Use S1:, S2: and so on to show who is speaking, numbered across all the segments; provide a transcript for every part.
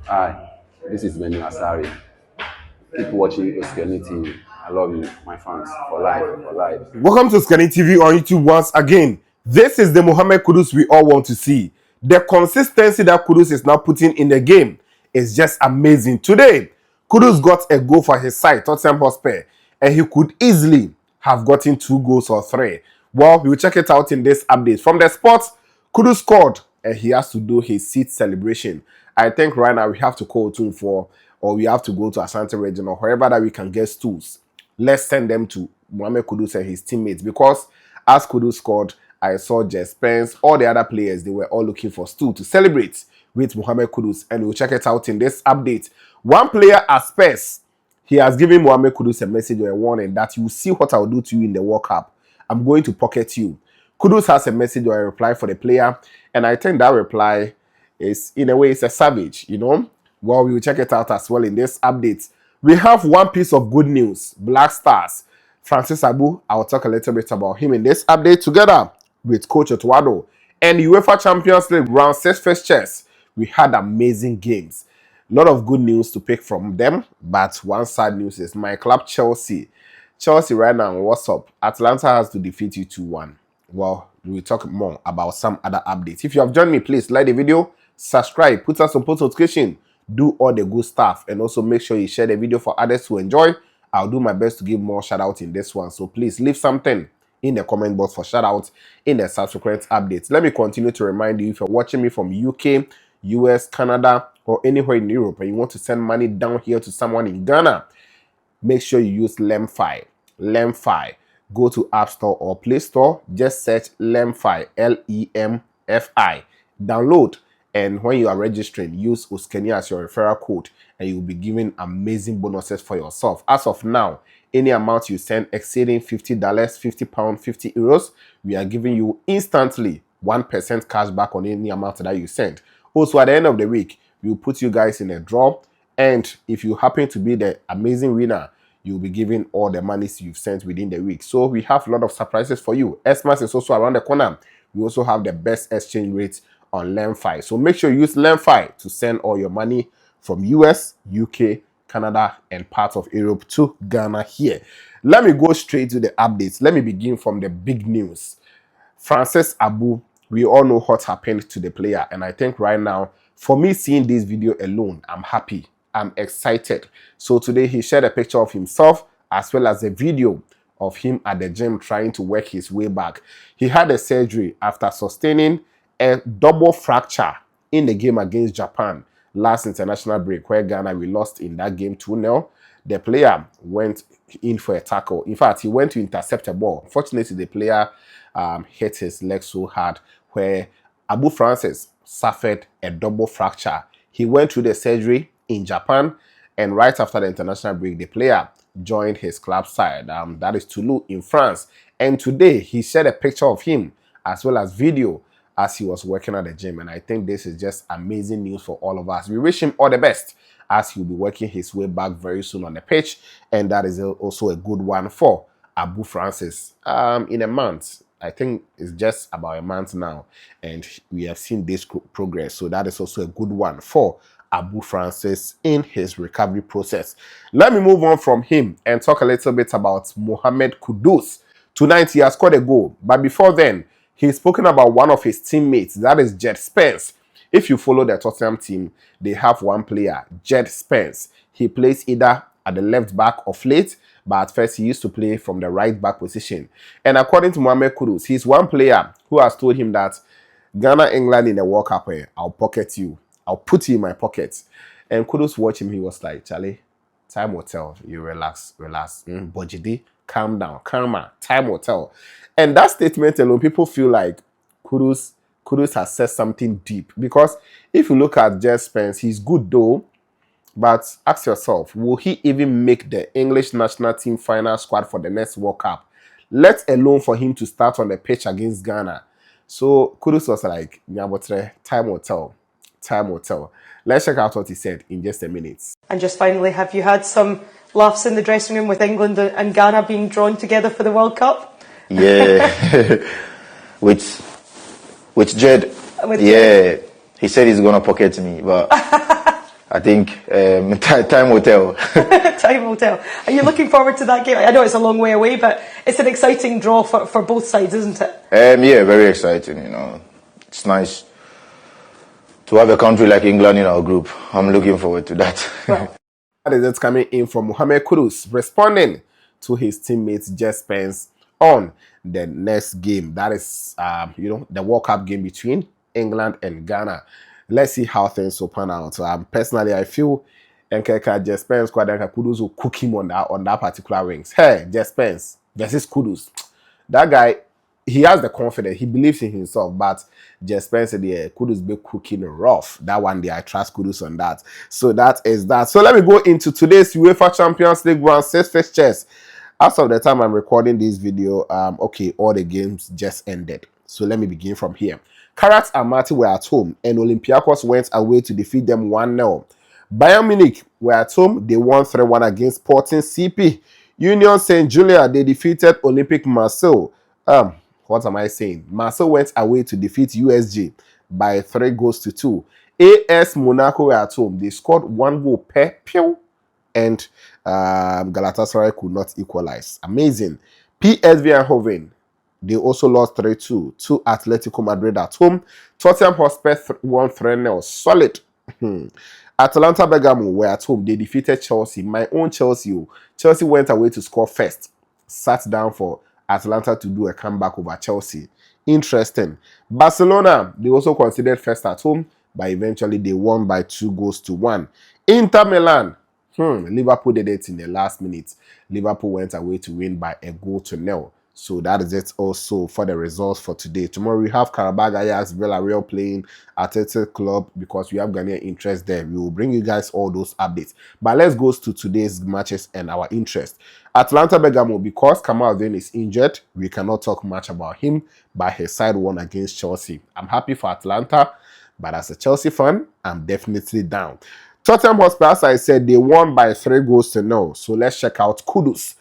S1: Hi, this is Benny Asari. Keep watching Oskeni TV. I love you, my fans, for life, for life.
S2: Welcome to Scanning TV on YouTube once again. This is the Mohammed Kudus we all want to see. The consistency that Kudus is now putting in the game is just amazing. Today, Kudus got a goal for his side, Tottenham Hotspur, and he could easily have gotten 2 goals or 3. Well, we'll check it out in this update. From the sports, Kudus scored and he has to do his seat celebration. I think right now we have to call Tune for, or we have to go to Asante region or wherever that we can get stools. Let's send them to Mohammed Kudus and his teammates, because as Kudus scored, I saw Spence, all the other players, they were all looking for stool to celebrate with Mohammed Kudus, and we'll check it out in this update. One player at Spurs, he has given Mohammed Kudus a message or a warning that you will see what I'll do to you in the World Cup. I'm going to pocket you. Kudus has a message or a reply for the player, and I think that reply is, in a way, it's a savage, you know. Well, we will check it out as well in this update. We have one piece of good news. Black Stars, Francis Abu, I'll talk a little bit about him in this update together with Coach Otto. And UEFA Champions League round 6 fixtures, we had amazing games. A lot of good news to pick from them, but one sad news is my club Chelsea. Chelsea right now, what's up? Atlanta has to defeat you 2-1. Well, we'll talk more about some other updates. If you have joined me, please like the video, subscribe, put us on post notification, do all the good stuff, and also make sure you share the video for others to enjoy. I'll do my best to give more shout out in this one, so please leave something in the comment box for shout out in the subsequent updates. Let me continue to remind you, if you're watching me from UK, US, Canada, or anywhere in Europe, and you want to send money down here to someone in Ghana, make sure you use Lemfi. Lemfi. Go to App Store or Play Store, just search Lemfi, Lemfi. Download, and when you are registering, use Oskeni as your referral code, and you'll be given amazing bonuses for yourself. As of now, any amount you send exceeding $50, £50, 50 euros, we are giving you instantly 1% cash back on any amount that you send. Also, at the end of the week, we'll put you guys in a draw, and if you happen to be the amazing winner, you'll be given all the monies you've sent within the week. So we have a lot of surprises for you. Xmas is also around the corner. We also have the best exchange rates on Lemfi. So make sure you use Lemfi to send all your money from US, UK, Canada, and parts of Europe to Ghana here. Let me go straight to the updates. Let me begin from the big news. Francis Abu, we all know what happened to the player. And I think right now, for me seeing this video alone, I'm happy. I'm excited. So today he shared a picture of himself as well as a video of him at the gym trying to work his way back. He had a surgery after sustaining a double fracture in the game against Japan last international break, where Ghana, we lost in that game 2-0. The player went in for a tackle. In fact, he went to intercept a ball. Fortunately, the player hit his leg so hard, where Abu Francis suffered a double fracture. He went through the surgery in Japan, and right after the international break, the player joined his club side, that is Toulouse in France. And today he shared a picture of him as well as video as he was working at the gym, and I think this is just amazing news for all of us. We wish him all the best as he'll be working his way back very soon on the pitch, and that is also a good one for Abu Francis. In a month, I think it's just about a month now, and we have seen this progress, so that is also a good one for Abu Francis in his recovery process. Let me move on from him and talk a little bit about Mohammed Kudus. Tonight he has scored a goal, but before then, he's spoken about one of his teammates, that is Spence. If you follow the Tottenham team, they have one player, Spence. He plays either at the left back of late, but at first he used to play from the right back position. And according to Mohammed Kudus, he's one player who has told him that Ghana, England in the World Cup, I'll pocket you. I'll put you in my pocket. And Kudus watched him. He was like, Charlie, time will tell. You relax. Bojidi, calm down. Calma. Time will tell. And that statement alone, people feel like Kudus has said something deep. Because if you look at Spence, he's good though. But ask yourself, will he even make the English national team final squad for the next World Cup? Let alone for him to start on the pitch against Ghana. So Kudus was like, time will tell. Time will tell. Let's check out what he said in just a minute.
S3: And just finally, have you had some laughs in the dressing room with England and Ghana being drawn together for the World Cup?
S4: Yeah. with Jed. He said he's going to pocket me, but I think time will tell.
S3: Time will tell. Are you looking forward to that game? I know it's a long way away, but it's an exciting draw for both sides, isn't it?
S4: Yeah, very exciting. You know, it's nice to have a country like England in our group. I'm looking forward to that.
S3: Well,
S2: That is it coming in from Mohammed Kudus, responding to his teammates Jeff Spence on the next game. That is, the World Cup game between England and Ghana. Let's see how things will pan out. Personally, I feel Nkeka Jeff Spence, Kudus will cook him on that particular wings. Hey, Jeff Spence versus Kudus. That guy, he has the confidence. He believes in himself, but just Spencer the Kudus be cooking rough. That one day I trust Kudus on that. So that is that. So let me go into today's UEFA Champions League round 6 fixtures. As of the time I'm recording this video, all the games just ended. So let me begin from here. Karat and Marty were at home, and Olympiacos went away to defeat them 1-0. Bayern Munich were at home. They won 3-1 against Sporting CP. Union St. Julia, they defeated Olympic Marseille. What am I saying? Marseille went away to defeat USG by 3-2. AS Monaco were at home. They scored 1 goal per pew, and Galatasaray could not equalize. Amazing. PSV Eindhoven, they also lost 3-2 to Atletico Madrid at home. Tottenham Hotspur won 3-0. Solid. Atalanta Bergamo were at home. They defeated Chelsea. My own Chelsea. Chelsea went away to score first. Sat down for Atalanta to do a comeback over Chelsea. Interesting. Barcelona, they also considered first at home, but eventually they won by 2-1. Inter Milan, Liverpool did it in the last minute. Liverpool went away to win by 1-0. So that is it also for the results for today. Tomorrow we have Karabag Ajax, Villarreal playing Athletic Club because we have Ghanaian interest there. We will bring you guys all those updates. But let's go to today's matches and our interest. Atlanta Bergamo, because Kamaldeen is injured, we cannot talk much about him, but his side won against Chelsea. I'm happy for Atlanta, but as a Chelsea fan, I'm definitely down. Tottenham Hotspur, as I said, they won by 3-0. So let's check out Kudus.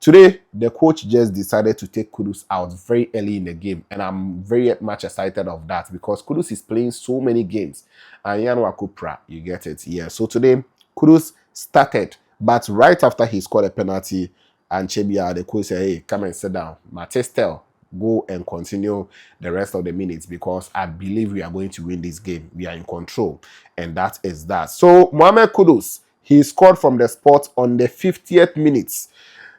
S2: Today, the coach just decided to take Kudus out very early in the game, and I'm very much excited of that because Kudus is playing so many games. And Yanwa Kupra, you get it, yeah. So today, Kudus started, but right after he scored a penalty, and Chebia, the coach said, hey, come and sit down. Matistel, go and continue the rest of the minutes because I believe we are going to win this game. We are in control, and that is that. So, Mohammed Kudus, he scored from the spot on the 50th minute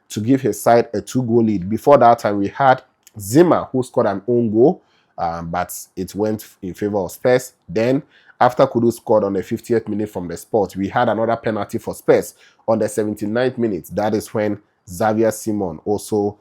S2: to give his side a 2-goal lead. Before that time, we had Zima, who scored an own goal, but it went in favor of Spurs. Then, after Kudus scored on the 50th minute from the spot, we had another penalty for Spurs on the 79th minute. That is when Xavier Simon also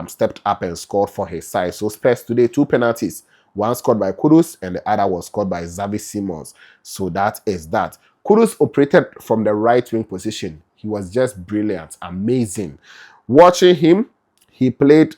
S2: stepped up and scored for his side. So Spurs today, 2 penalties. One scored by Kudus and the other was scored by Xavier Simons. So that is that. Kudus operated from the right wing position. He was just brilliant, amazing. Watching him, he played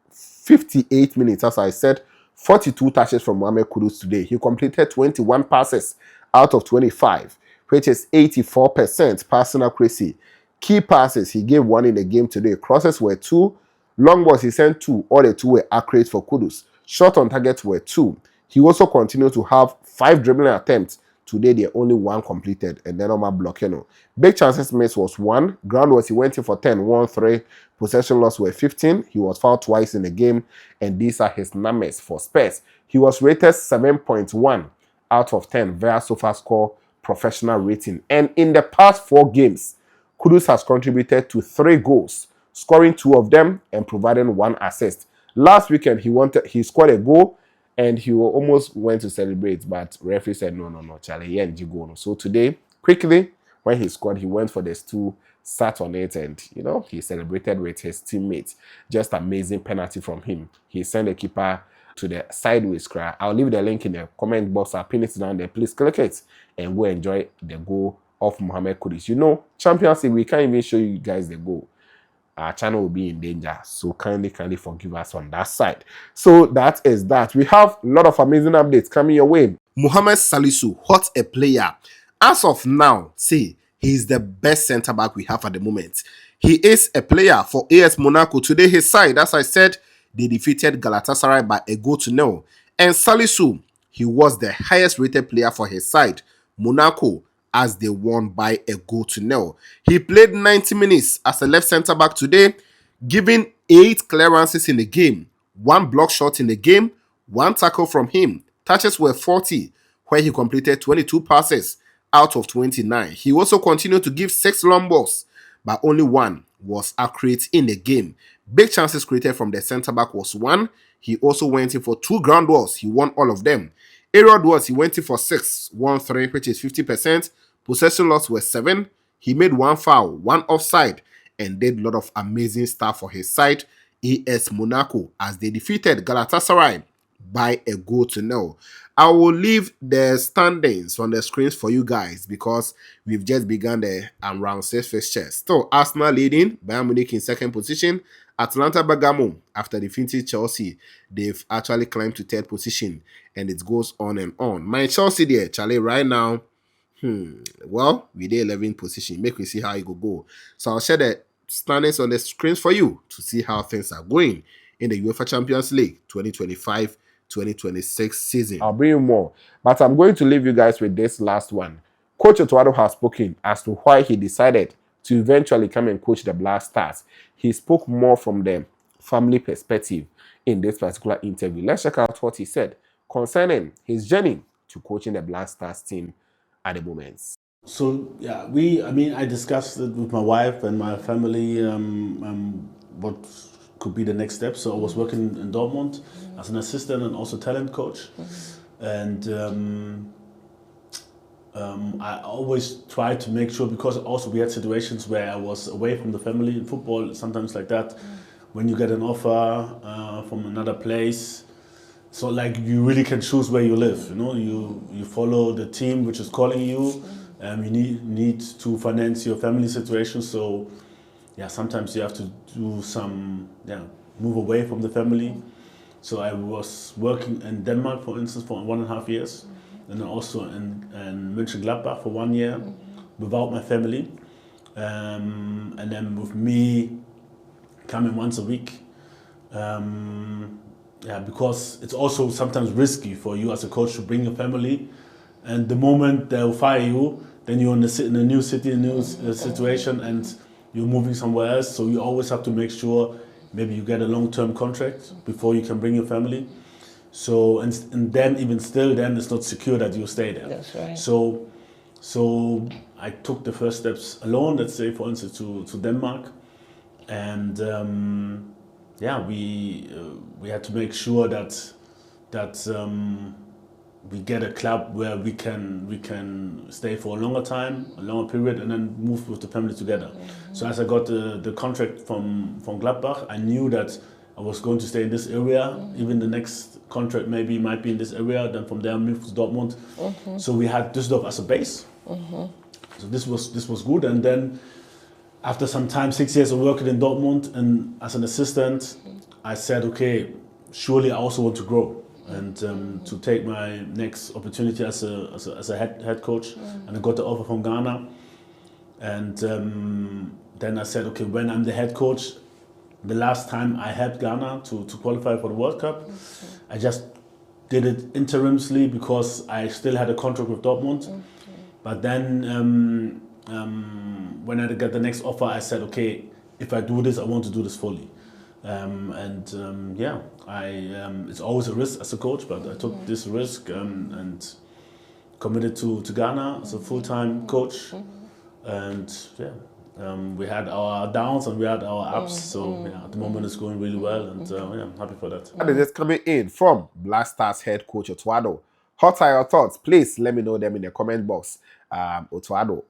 S2: 58 minutes, as I said, 42 touches from Mohammed Kudus today. He completed 21 passes out of 25, which is 84% passing accuracy. Key passes, he gave 1 in the game today. Crosses were 2. Long balls, he sent 2. All the 2 were accurate for Kudus. Shot on target were 2. He also continued to have 5 dribbling attempts. Today, they only 1 completed, and then Omar blocking. Big chances missed was 1. Ground was he went in for 10, 1, 3. Possession loss were 15. He was fouled twice in the game, and these are his numbers for Spurs. He was rated 7.1 out of 10 via SofaScore professional rating. And in the past 4 games, Kudus has contributed to 3 goals, scoring 2 of them and providing 1 assist. Last weekend, he scored a goal, and he almost went to celebrate, but referee said, no, Charlie, yeah, you go. So today, quickly, when he scored, he went for the stool, sat on it, and, he celebrated with his teammates. Just amazing penalty from him. He sent the keeper to the sideways cry. I'll leave the link in the comment box. I'll pin it down there. Please click it and go enjoy the goal of Mohammed Kudus. Champions League, we can't even show you guys the goal. Our channel will be in danger, so kindly forgive us on that side. So that is that. We have a lot of amazing updates coming your way. Mohammed Salisu, what a player. As of now, see, he is the best centre-back we have at the moment. He is a player for AS Monaco. Today, his side, as I said, they defeated Galatasaray by 1-0. And Salisu, he was the highest rated player for his side. Monaco, as they won by a goal to nil. He played 90 minutes as a left centre back today, giving 8 clearances in the game, 1 block shot in the game, 1 tackle from him. Touches were 40, where he completed 22 passes out of 29. He also continued to give 6 long balls, but only 1 was accurate in the game. Big chances created from the centre-back was 1. He also went in for 2 ground balls. He won all of them. Aerial duels, he went in for 6, won 3, which is 50%. Possession loss was 7. He made 1 foul, 1 offside, and did a lot of amazing stuff for his side, AS Monaco, as they defeated Galatasaray by a goal to nil. I will leave the standings on the screens for you guys because we've just begun the round 6 fixtures. So Arsenal leading, Bayern Munich in second position, Atalanta Bergamo after defeating Chelsea, they've actually climbed to 3rd position, and it goes on and on. My Chelsea there, Charlie, right now, well, we did 11th position. Make me see how it go. So I'll share the standings on the screens for you to see how things are going in the UEFA Champions League 2025-2026 season. I'll bring you more, but I'm going to leave you guys with this last one. Coach Otto has spoken as to why he decided to eventually come and coach the Black Stars. He spoke more from the family perspective in this particular interview. Let's check out what he said concerning his journey to coaching the Black Stars team at the moment.
S5: So yeah, I discussed it with my wife and my family, what could be the next step. So I was working in Dortmund as an assistant and also talent coach, and I always try to make sure, because also we had situations where I was away from the family in football, sometimes like that, when you get an offer from another place. So like you really can choose where you live, you follow the team which is calling you. You need to finance your family situation. So yeah, sometimes you have to do some, move away from the family. So I was working in Denmark, for instance, for 1.5 years. And then also in Mönchengladbach for 1 year without my family. And then with me coming once a week. Because it's also sometimes risky for you as a coach to bring your family, and the moment they'll fire you, then you're in a new city, a new situation, and you're moving somewhere else. So you always have to make sure maybe you get a long-term contract before you can bring your family. So and then even still, then it's not secure that you stay there.
S6: That's right.
S5: So I took the first steps alone. Let's say, for instance, to Denmark, and. We had to make sure that we get a club where we can stay for a longer time, a longer period, and then move with the family together. So as I got the contract from Gladbach, I knew that I was going to stay in this area. Even the next contract might be in this area. Then from there, move to Dortmund. So we had Düsseldorf as a base. So this was good, and then. After some time, 6 years of working in Dortmund and as an assistant, I said, okay, surely I also want to grow and to take my next opportunity as a head coach. And I got the offer from Ghana. And then I said, okay, when I'm the head coach, the last time I helped Ghana to qualify for the World Cup, I just did it interimsly because I still had a contract with Dortmund. But then when I got the next offer, I said, okay, if I do this, I want to do this fully. It's always a risk as a coach, but I took this risk and committed to Ghana as a full-time coach. And we had our downs and we had our ups. So at the moment it's going really well, and I'm happy for that.
S2: And it is coming in from Black Stars head coach Otto. What are your thoughts? Please let me know them in the comment box. Otto,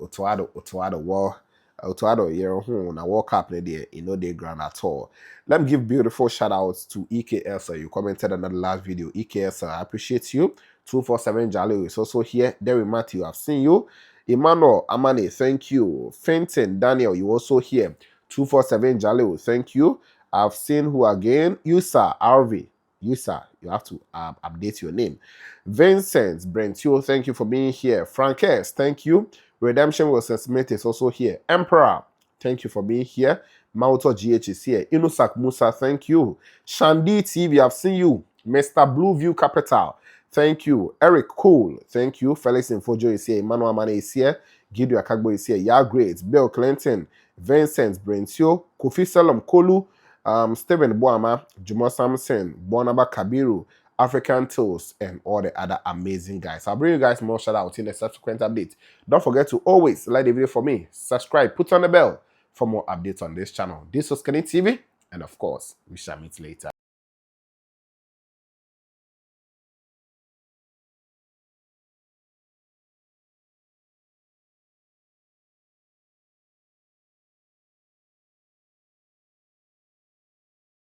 S2: well, Otto, na World Cup there, they grand at all. Let me give beautiful shout outs to EKL, sir. You commented on the last video. EKL, sir, I appreciate you. 247 Jalo is also here. Derry Matthew, I've seen you. Emmanuel Amane, thank you. Fenton Daniel, you also here. 247 Jalo, thank you. I've seen who again? Yusa RV. Yusa, you have to update your name. Vincent Brentio, thank you for being here. Frankes, thank you. Redemption Wilson Smith is also here. Emperor, thank you for being here. Mauto GH is here. Inusak Musa, thank you. Shandi TV, I've seen you. Mr. Blueview Capital, thank you. Eric Cole, thank you. Felix Infojo is here. Emmanuel Amane is here. Gideon Akagbo is here. Yeah, great. Bill Clinton, Vincent Brencio, Kofi Salom Kolu, Stephen Boama, Jumo Samson, Bonaba Kabiru, African Tools, and all the other amazing guys. I'll bring you guys more shout out in the subsequent update. Don't forget to always like the video for me, subscribe, put on the bell for more updates on this channel. This was Kenny TV, and of course, we shall meet later.